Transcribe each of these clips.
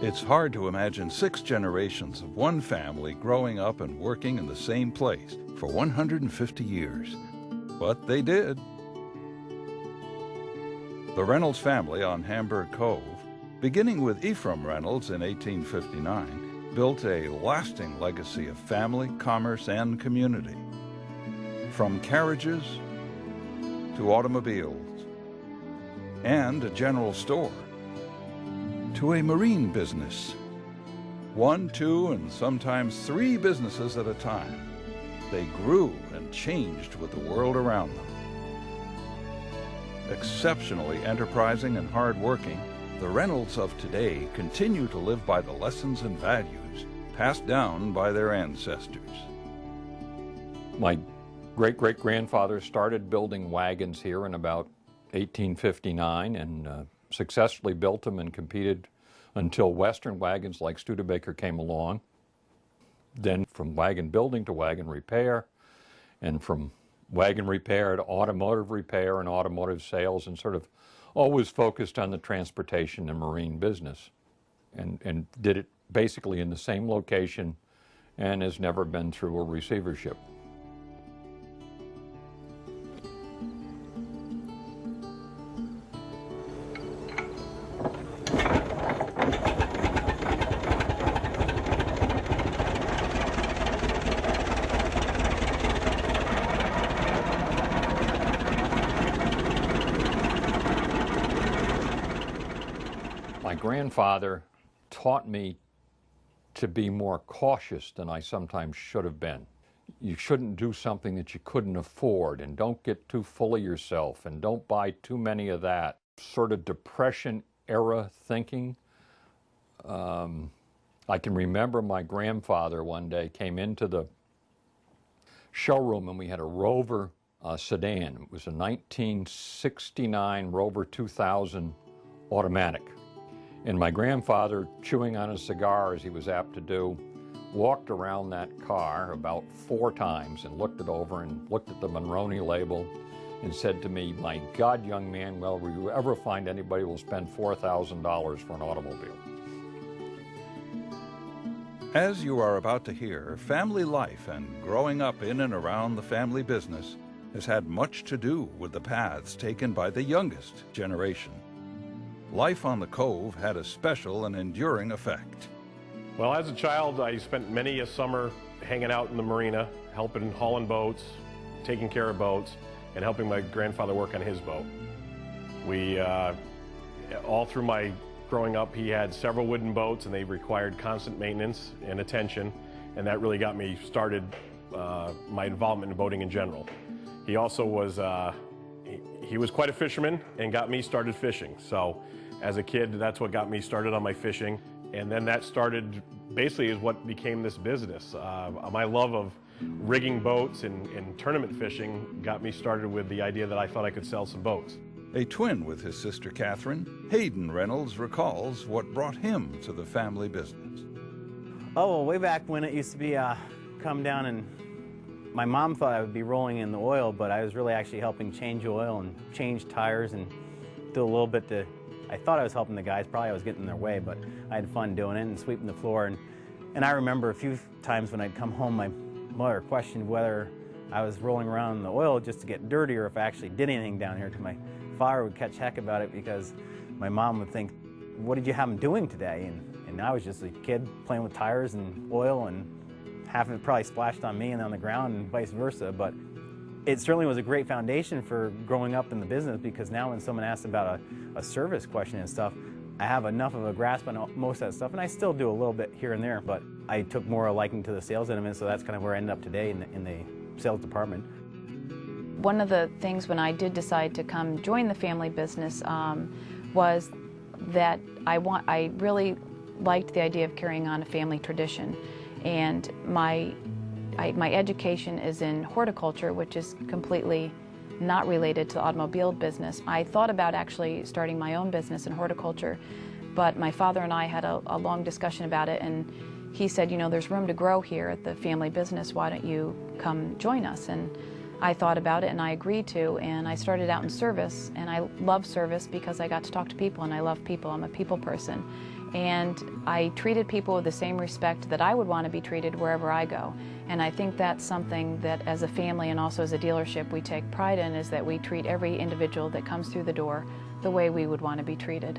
It's hard to imagine 6 generations of one family growing up and working in the same place for 150 years. But they did. The Reynolds family on Hamburg Cove, beginning with Ephraim Reynolds in 1859, built a lasting legacy of family, commerce, and community. From carriages to automobiles, and a general store, to a marine business. 1, 2, and sometimes 3 businesses at a time. They grew and changed with the world around them. Exceptionally enterprising and hard-working, the Reynolds of today continue to live by the lessons and values passed down by their ancestors. My great-great-grandfather started building wagons here in about 1859 and successfully built them and competed until Western wagons like Studebaker came along. Then from wagon building to wagon repair, and from wagon repair to automotive repair and automotive sales, and sort of always focused on the transportation and marine business, and did it basically in the same location and has never been through a receivership. My grandfather taught me to be more cautious than I sometimes should have been. You shouldn't do something that you couldn't afford, and don't get too full of yourself, and don't buy too many of that sort of Depression era thinking. I can remember my grandfather one day came into the showroom and we had a Rover sedan. It was a 1969 Rover 2000 automatic. And my grandfather, chewing on a cigar as he was apt to do, walked around that car about 4 times and looked it over and looked at the Monroney label and said to me, "My God, young man, well, will you ever find anybody who will spend $4,000 for an automobile?" As you are about to hear, family life and growing up in and around the family business has had much to do with the paths taken by the youngest generation. Life on the Cove had a special and enduring effect. Well, as a child, I spent many a summer hanging out in the marina, helping hauling boats, taking care of boats, and helping my grandfather work on his boat. We, all through my growing up, he had several wooden boats, and they required constant maintenance and attention, and that really got me started, my involvement in boating in general. He also was, he was quite a fisherman and got me started fishing. So as a kid, that's what got me started on my fishing. And then that started, basically is what became this business. My love of rigging boats and tournament fishing got me started with the idea that I thought I could sell some boats. A twin with his sister Catherine, Hayden Reynolds recalls what brought him to the family business. Oh, well, way back when it used to be come down, and my mom thought I would be rolling in the oil, but I was really actually helping change oil and change tires and do a little bit to, I thought I was helping the guys, probably I was getting in their way, but I had fun doing it and sweeping the floor. And I remember a few times when I'd come home, my mother questioned whether I was rolling around in the oil just to get dirty or if I actually did anything down here, because my father would catch heck about it because my mom would think, "What did you have him doing today?" And I was just a kid playing with tires and oil, and half of it probably splashed on me and on the ground and vice versa. But it certainly was a great foundation for growing up in the business, because now when someone asks about a service question and stuff, I have enough of a grasp on most of that stuff, and I still do a little bit here and there, but I took more a liking to the sales end of it, so that's kind of where I ended up today in the sales department. One of the things when I did decide to come join the family business was that I really liked the idea of carrying on a family tradition. And my education is in horticulture, which is completely not related to the automobile business. I thought about actually starting my own business in horticulture, but my father and I had a long discussion about it, and he said, "You know, there's room to grow here at the family business. Why don't you come join us?" And I thought about it and I agreed to, and I started out in service, and I love service because I got to talk to people, and I love people. I'm a people person. And I treated people with the same respect that I would want to be treated wherever I go. And I think that's something that as a family and also as a dealership we take pride in, is that we treat every individual that comes through the door the way we would want to be treated.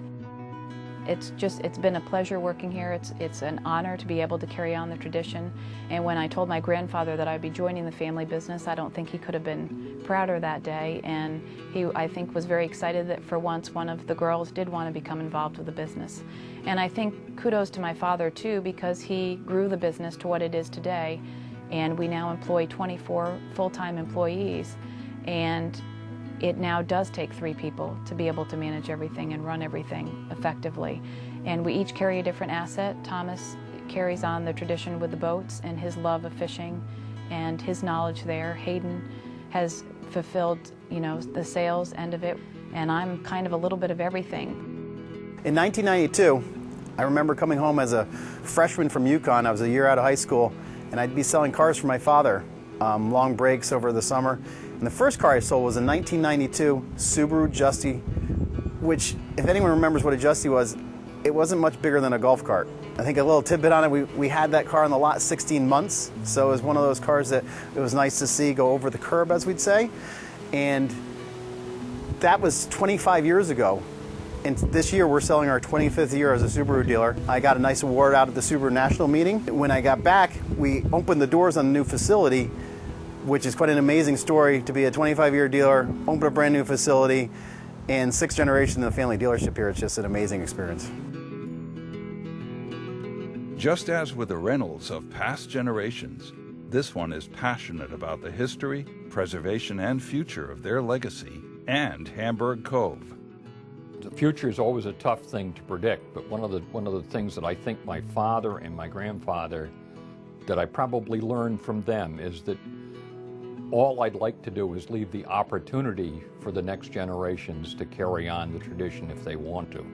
It's been a pleasure working here. It's an honor to be able to carry on the tradition. And when I told my grandfather that I'd be joining the family business, I don't think he could have been prouder that day. And he, I think, was very excited that for once one of the girls did want to become involved with the business. And I think kudos to my father too, because he grew the business to what it is today. And we now employ 24 full-time employees. And it now does take 3 people to be able to manage everything and run everything effectively. And we each carry a different asset. Thomas carries on the tradition with the boats and his love of fishing and his knowledge there. Hayden has fulfilled, the sales end of it, and I'm kind of a little bit of everything. In 1992, I remember coming home as a freshman from Yukon. I was a year out of high school, and I'd be selling cars for my father, long breaks over the summer. And the first car I sold was a 1992 Subaru Justy, which, if anyone remembers what a Justy was, it wasn't much bigger than a golf cart. I think a little tidbit on it, we had that car on the lot 16 months, so it was one of those cars that it was nice to see go over the curb, as we'd say. And that was 25 years ago. And this year we're selling our 25th year as a Subaru dealer. I got a nice award out at the Subaru National meeting. When I got back, we opened the doors on the new facility, which is quite an amazing story to be a 25-year dealer, open a brand new facility, and 6th generation in the family dealership here. It's just an amazing experience. Just as with the Reynolds of past generations, this one is passionate about the history, preservation, and future of their legacy and Hamburg Cove. The future is always a tough thing to predict, but one of the things that I think my father and my grandfather, that I probably learned from them, is that all I'd like to do is leave the opportunity for the next generations to carry on the tradition if they want to.